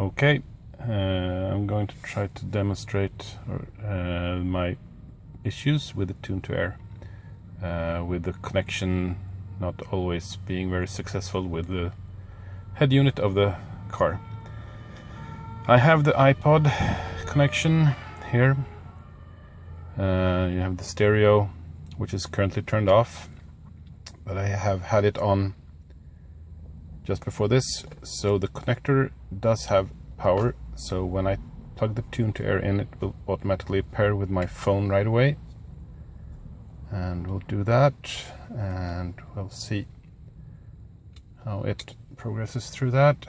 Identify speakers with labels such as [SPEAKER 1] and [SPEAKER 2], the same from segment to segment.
[SPEAKER 1] Okay, I'm going to try to demonstrate my issues with the Tune-to-Air, with the connection not always being very successful with the head unit of the car. I have the iPod connection here. You have the stereo, which is currently turned off, but I have had it on just before this, so the connector does have power. So when I plug the Tune-to-Air in, it will automatically pair with my phone right away, and we'll do that, and we'll see how it progresses through that.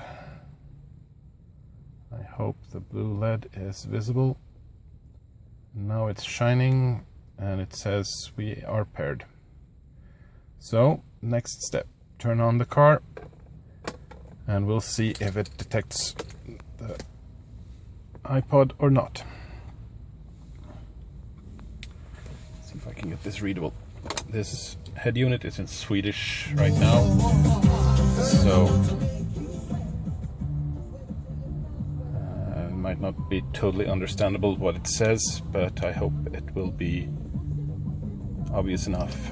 [SPEAKER 1] I hope the blue LED is visible. Now it's shining and it says we are paired. So next step, turn on the car and we'll see if it detects the iPod or not. See if I can get this readable. This head unit is in Swedish right now, so it might not be totally understandable what it says, but I hope it will be obvious enough.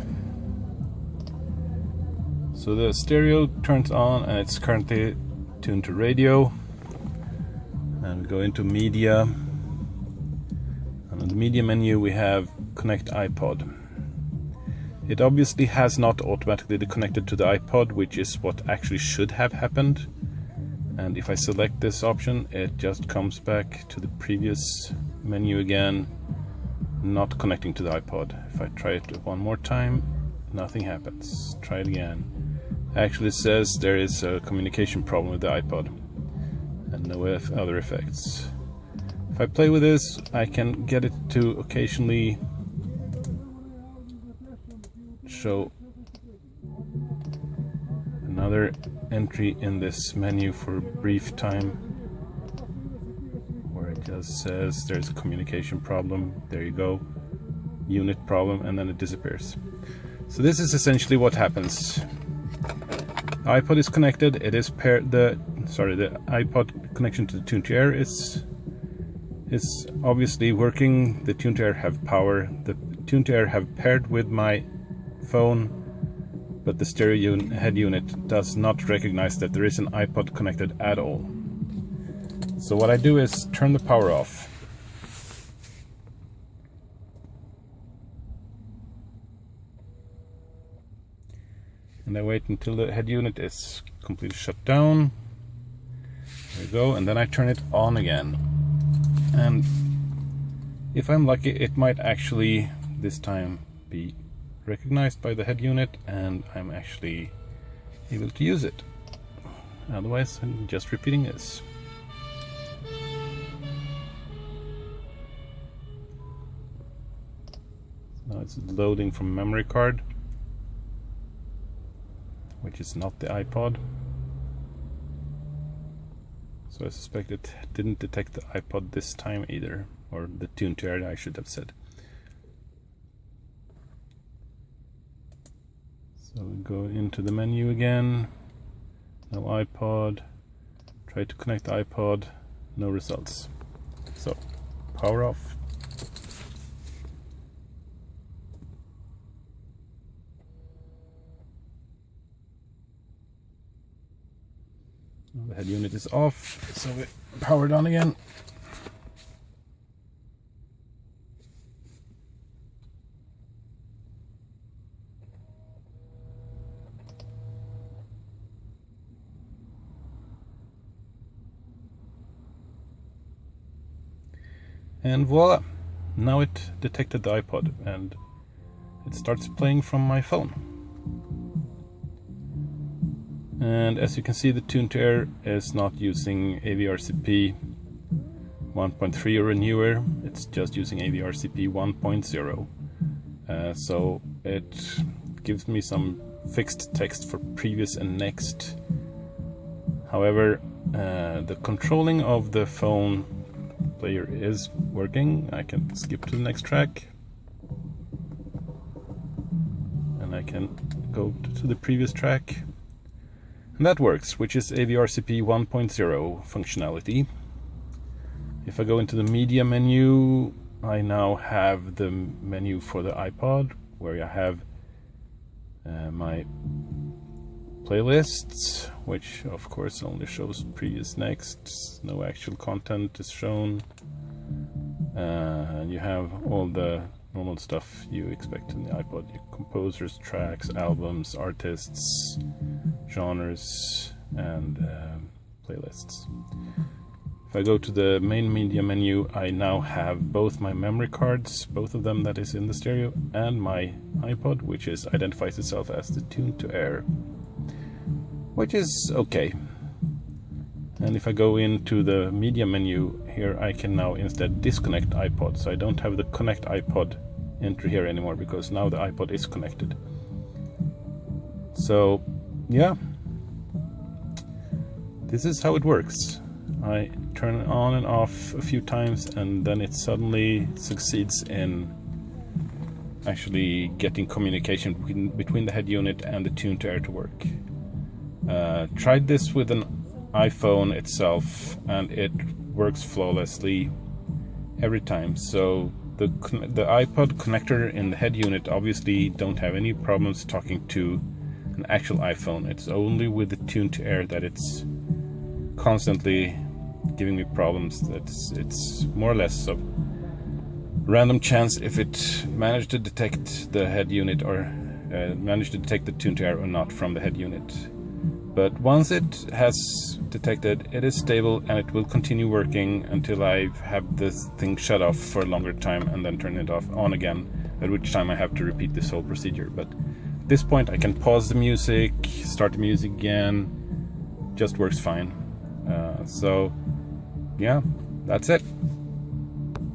[SPEAKER 1] So the stereo turns on and it's currently tuned to radio, and we go into media, and in the media menu we have connect iPod. It obviously has not automatically connected to the iPod, which is what actually should have happened, and if I select this option it just comes back to the previous menu again, not connecting to the iPod. If I try it one more time, nothing happens. Try it again. Actually says there is a communication problem with the iPod and no other effects. If I play with this, I can get it to occasionally show another entry in this menu for a brief time, where it just says there's a communication problem. There you go, unit problem, and then it disappears. So this is essentially what happens. The iPod is connected, it is paired. The iPod connection to the Tune-to-Air is obviously working. The Tune-to-Air have power. The Tune-to-Air have paired with my phone, but the stereo head unit does not recognize that there is an iPod connected at all. So what I do is turn the power off. And I wait until the head unit is completely shut down. There we go, and then I turn it on again. And if I'm lucky, it might actually this time be recognized by the head unit and I'm actually able to use it. Otherwise, I'm just repeating this. Now it's loading from memory card, which is not the iPod. So I suspect it didn't detect the iPod this time either, or the Tune-to-Air I should have said. So we go into the menu again, no iPod, try to connect the iPod, no results. So power off. The head unit is off, so we power it on again. And voila! Now it detected the iPod and it starts playing from my phone. And as you can see, the Tune-to-Air is not using AVRCP 1.3 or newer, it's just using AVRCP 1.0. So it gives me some fixed text for previous and next. However, the controlling of the phone player is working. I can skip to the next track and I can go to the previous track. And that works, which is AVRCP 1.0 functionality. If I go into the media menu, I now have the menu for the iPod, where I have my playlists, which of course only shows previous next, no actual content is shown. And you have all the normal stuff you expect in the iPod: composers, tracks, albums, artists, genres, and playlists. If I go to the main media menu, I now have both my memory cards, both of them that is in the stereo, and my iPod, which identifies itself as the tune to air, which is okay. And if I go into the media menu here, I can now instead disconnect iPod, so I don't have the connect iPod entry here anymore, because now the iPod is connected. So yeah, this is how it works. I turn it on and off a few times, and then it suddenly succeeds in actually getting communication between the head unit and the tune to air to work. Tried this with an iPhone itself, and it works flawlessly every time. So the iPod connector in the head unit obviously don't have any problems talking to an actual iPhone. It's only with the tune to air that it's constantly giving me problems. It's more or less a random chance if it managed to detect the head unit, or managed to detect the tune to air or not from the head unit. But once it has detected, it is stable, and it will continue working until I have this thing shut off for a longer time and then turn it on again, at which time I have to repeat this whole procedure. But at this point I can pause the music, start the music again, just works fine. So yeah, that's it.